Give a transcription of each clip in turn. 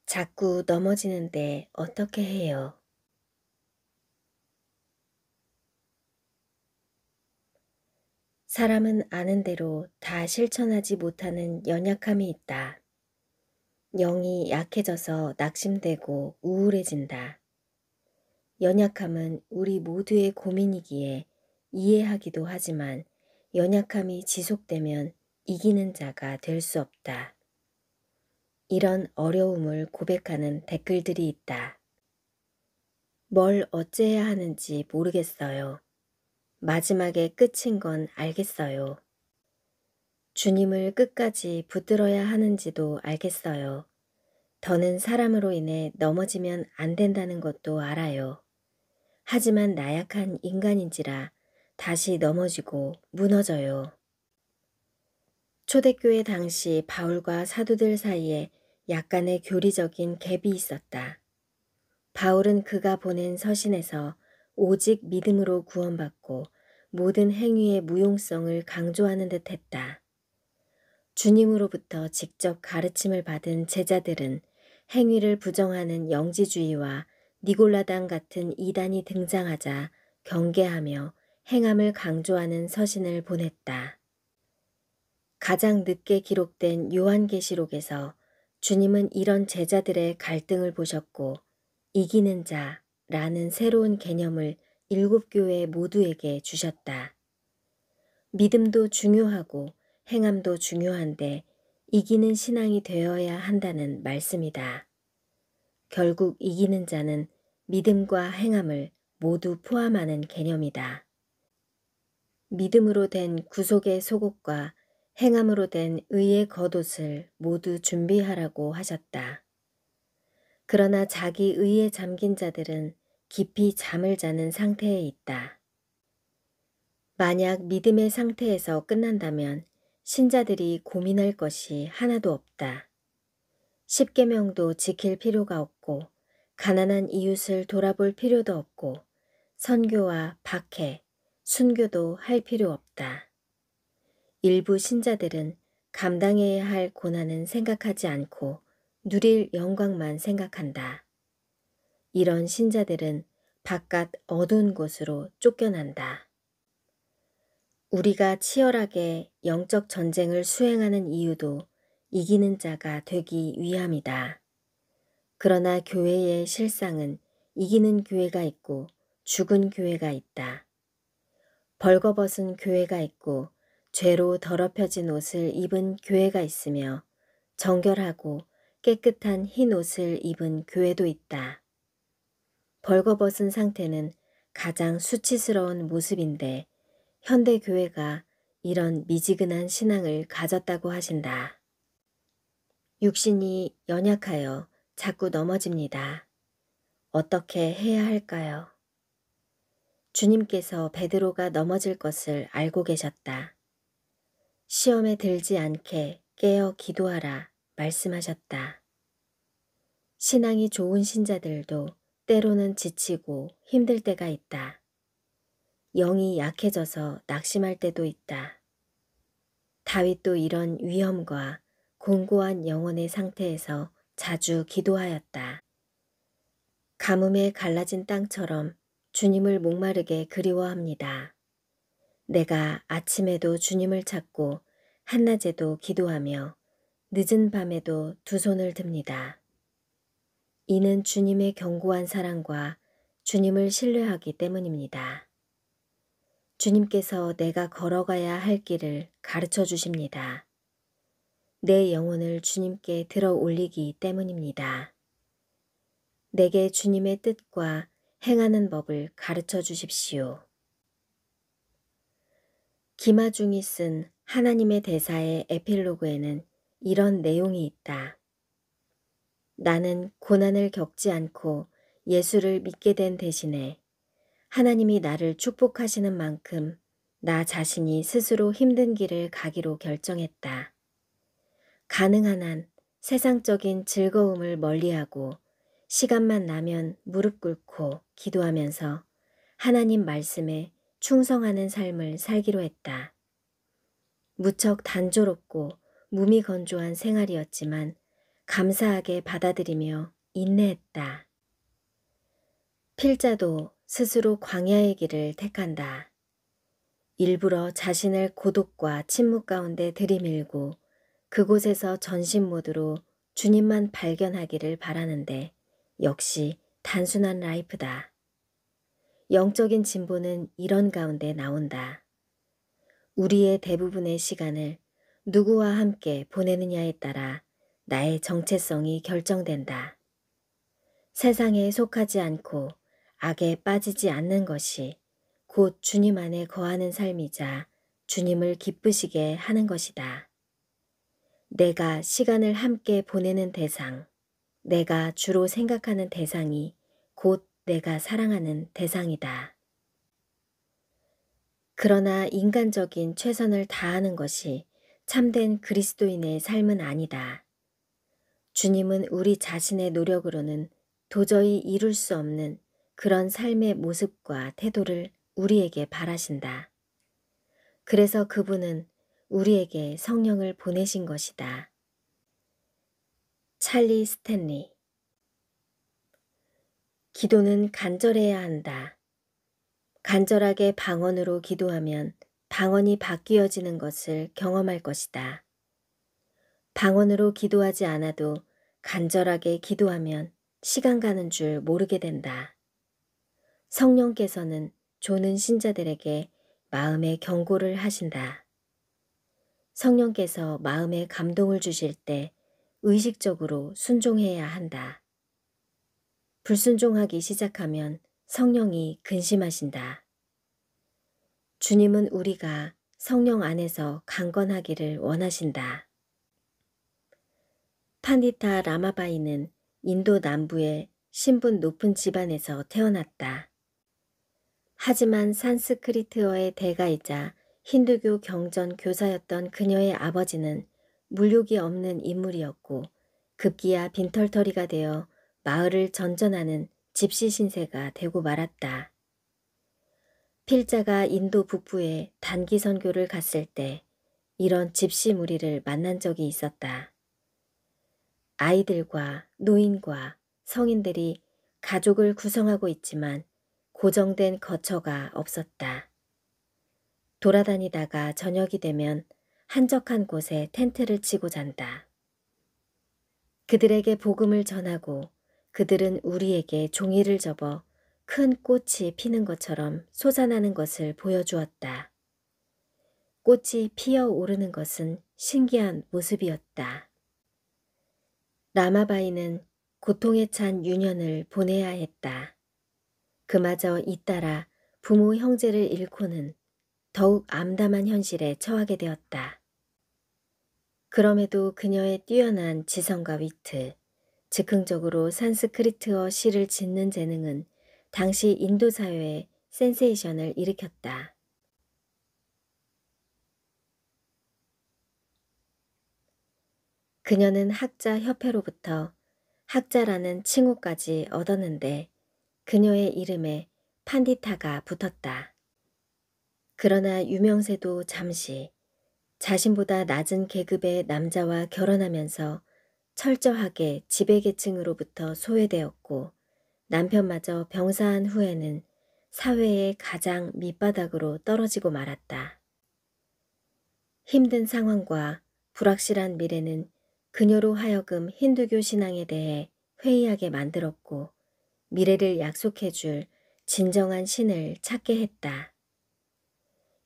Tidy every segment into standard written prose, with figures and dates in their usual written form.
자꾸 넘어지는데 어떻게 해요? 사람은 아는 대로 다 실천하지 못하는 연약함이 있다. 영이 약해져서 낙심되고 우울해진다. 연약함은 우리 모두의 고민이기에 이해하기도 하지만 연약함이 지속되면 이기는 자가 될 수 없다. 이런 어려움을 고백하는 댓글들이 있다. 뭘 어째야 하는지 모르겠어요. 마지막에 끝인 건 알겠어요. 주님을 끝까지 붙들어야 하는지도 알겠어요. 더는 사람으로 인해 넘어지면 안 된다는 것도 알아요. 하지만 나약한 인간인지라 다시 넘어지고 무너져요. 초대교회 당시 바울과 사도들 사이에 약간의 교리적인 갭이 있었다. 바울은 그가 보낸 서신에서 오직 믿음으로 구원받고 모든 행위의 무용성을 강조하는 듯 했다. 주님으로부터 직접 가르침을 받은 제자들은 행위를 부정하는 영지주의와 니골라당 같은 이단이 등장하자 경계하며 행함을 강조하는 서신을 보냈다. 가장 늦게 기록된 요한계시록에서 주님은 이런 제자들의 갈등을 보셨고 이기는 자라는 새로운 개념을 7교회 모두에게 주셨다. 믿음도 중요하고 행함도 중요한데 이기는 신앙이 되어야 한다는 말씀이다. 결국 이기는 자는 믿음과 행함을 모두 포함하는 개념이다. 믿음으로 된 구속의 속옷과 행함으로 된 의의 겉옷을 모두 준비하라고 하셨다. 그러나 자기 의에 잠긴 자들은 깊이 잠을 자는 상태에 있다. 만약 믿음의 상태에서 끝난다면 신자들이 고민할 것이 하나도 없다. 십계명도 지킬 필요가 없고 가난한 이웃을 돌아볼 필요도 없고 선교와 박해, 순교도 할 필요 없다. 일부 신자들은 감당해야 할 고난은 생각하지 않고 누릴 영광만 생각한다. 이런 신자들은 바깥 어두운 곳으로 쫓겨난다. 우리가 치열하게 영적 전쟁을 수행하는 이유도 이기는 자가 되기 위함이다. 그러나 교회의 실상은 이기는 교회가 있고 죽은 교회가 있다. 벌거벗은 교회가 있고 죄로 더럽혀진 옷을 입은 교회가 있으며 정결하고 깨끗한 흰 옷을 입은 교회도 있다. 벌거벗은 상태는 가장 수치스러운 모습인데 현대 교회가 이런 미지근한 신앙을 가졌다고 하신다. 육신이 연약하여 자꾸 넘어집니다. 어떻게 해야 할까요? 주님께서 베드로가 넘어질 것을 알고 계셨다. 시험에 들지 않게 깨어 기도하라 말씀하셨다. 신앙이 좋은 신자들도 때로는 지치고 힘들 때가 있다. 영이 약해져서 낙심할 때도 있다. 다윗도 이런 위험과 공고한 영혼의 상태에서 자주 기도하였다. 가뭄에 갈라진 땅처럼 주님을 목마르게 그리워합니다. 내가 아침에도 주님을 찾고 한낮에도 기도하며 늦은 밤에도 두 손을 듭니다. 이는 주님의 견고한 사랑과 주님을 신뢰하기 때문입니다. 주님께서 내가 걸어가야 할 길을 가르쳐 주십니다. 내 영혼을 주님께 들어 올리기 때문입니다. 내게 주님의 뜻과 행하는 법을 가르쳐 주십시오. 김아중이 쓴 하나님의 대사의 에필로그에는 이런 내용이 있다. 나는 고난을 겪지 않고 예수를 믿게 된 대신에 하나님이 나를 축복하시는 만큼 나 자신이 스스로 힘든 길을 가기로 결정했다. 가능한 한 세상적인 즐거움을 멀리하고 시간만 나면 무릎 꿇고 기도하면서 하나님 말씀에 충성하는 삶을 살기로 했다. 무척 단조롭고 무미건조한 생활이었지만 감사하게 받아들이며 인내했다. 필자도 스스로 광야의 길을 택한다. 일부러 자신을 고독과 침묵 가운데 들이밀고 그곳에서 전신 모드로 주님만 발견하기를 바라는데 역시 단순한 라이프다. 영적인 진보는 이런 가운데 나온다. 우리의 대부분의 시간을 누구와 함께 보내느냐에 따라 나의 정체성이 결정된다. 세상에 속하지 않고 악에 빠지지 않는 것이 곧 주님 안에 거하는 삶이자 주님을 기쁘시게 하는 것이다. 내가 시간을 함께 보내는 대상, 내가 주로 생각하는 대상이 곧 내가 사랑하는 대상이다. 그러나 인간적인 최선을 다하는 것이 참된 그리스도인의 삶은 아니다. 주님은 우리 자신의 노력으로는 도저히 이룰 수 없는 그런 삶의 모습과 태도를 우리에게 바라신다. 그래서 그분은 우리에게 성령을 보내신 것이다. 찰리 스탠리. 기도는 간절해야 한다. 간절하게 방언으로 기도하면 방언이 바뀌어지는 것을 경험할 것이다. 방언으로 기도하지 않아도 간절하게 기도하면 시간 가는 줄 모르게 된다. 성령께서는 조는 신자들에게 마음의 경고를 하신다. 성령께서 마음에 감동을 주실 때 의식적으로 순종해야 한다. 불순종하기 시작하면 성령이 근심하신다. 주님은 우리가 성령 안에서 강건하기를 원하신다. 판디타 라마바이는 인도 남부의 신분 높은 집안에서 태어났다. 하지만 산스크리트어의 대가이자 힌두교 경전 교사였던 그녀의 아버지는 물욕이 없는 인물이었고 급기야 빈털터리가 되어 마을을 전전하는 집시 신세가 되고 말았다. 필자가 인도 북부에 단기 선교를 갔을 때 이런 집시 무리를 만난 적이 있었다. 아이들과 노인과 성인들이 가족을 구성하고 있지만 고정된 거처가 없었다. 돌아다니다가 저녁이 되면 한적한 곳에 텐트를 치고 잔다. 그들에게 복음을 전하고 그들은 우리에게 종이를 접어 큰 꽃이 피는 것처럼 솟아나는 것을 보여주었다. 꽃이 피어오르는 것은 신기한 모습이었다. 라마바이는 고통에 찬 유년을 보내야 했다. 그마저 잇따라 부모 형제를 잃고는 더욱 암담한 현실에 처하게 되었다. 그럼에도 그녀의 뛰어난 지성과 위트, 즉흥적으로 산스크리트어 시를 짓는 재능은 당시 인도 사회에 센세이션을 일으켰다. 그녀는 학자 협회로부터 학자라는 칭호까지 얻었는데 그녀의 이름에 판디타가 붙었다. 그러나 유명세도 잠시 자신보다 낮은 계급의 남자와 결혼하면서 철저하게 지배계층으로부터 소외되었고 남편마저 병사한 후에는 사회의 가장 밑바닥으로 떨어지고 말았다. 힘든 상황과 불확실한 미래는 그녀로 하여금 힌두교 신앙에 대해 회의하게 만들었고 미래를 약속해줄 진정한 신을 찾게 했다.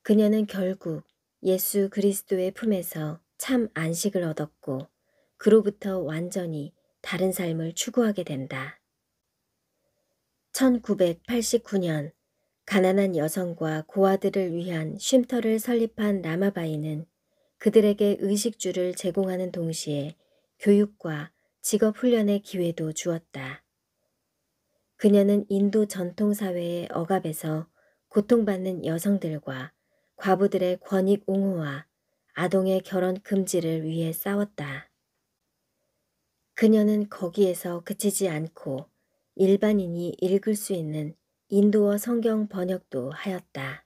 그녀는 결국 예수 그리스도의 품에서 참 안식을 얻었고 그로부터 완전히 다른 삶을 추구하게 된다. 1989년 가난한 여성과 고아들을 위한 쉼터를 설립한 라마바이는 그들에게 의식주를 제공하는 동시에 교육과 직업훈련의 기회도 주었다. 그녀는 인도 전통사회의 억압에서 고통받는 여성들과 과부들의 권익 옹호와 아동의 결혼 금지를 위해 싸웠다. 그녀는 거기에서 그치지 않고 일반인이 읽을 수 있는 인도어 성경 번역도 하였다.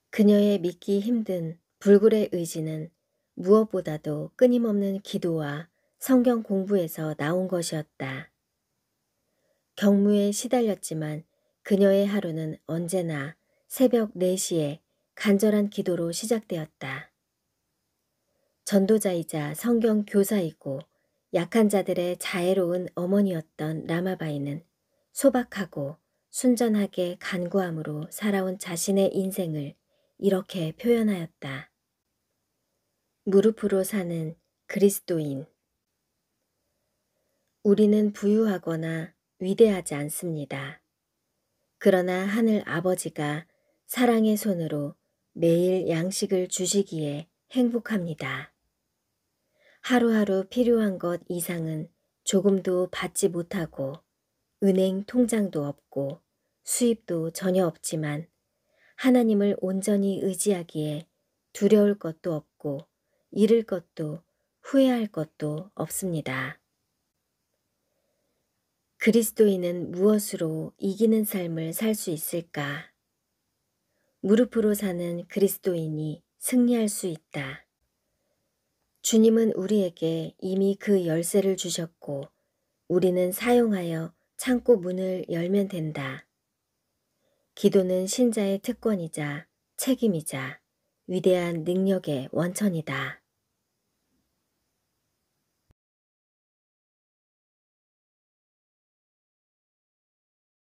그녀의 믿기 힘든 불굴의 의지는 무엇보다도 끊임없는 기도와 성경 공부에서 나온 것이었다. 경무에 시달렸지만 그녀의 하루는 언제나 새벽 4시에 간절한 기도로 시작되었다. 전도자이자 성경 교사이고 약한 자들의 자애로운 어머니였던 라마바이는 소박하고 순전하게 간구함으로 살아온 자신의 인생을 이렇게 표현하였다. 무릎으로 사는 그리스도인. 우리는 부유하거나 위대하지 않습니다. 그러나 하늘 아버지가 사랑의 손으로 매일 양식을 주시기에 행복합니다. 하루하루 필요한 것 이상은 조금도 받지 못하고 은행 통장도 없고 수입도 전혀 없지만 하나님을 온전히 의지하기에 두려울 것도 없고 잃을 것도 후회할 것도 없습니다. 그리스도인은 무엇으로 이기는 삶을 살 수 있을까? 무릎으로 사는 그리스도인이 승리할 수 있다. 주님은 우리에게 이미 그 열쇠를 주셨고 우리는 사용하여 창고 문을 열면 된다. 기도는 신자의 특권이자 책임이자 위대한 능력의 원천이다.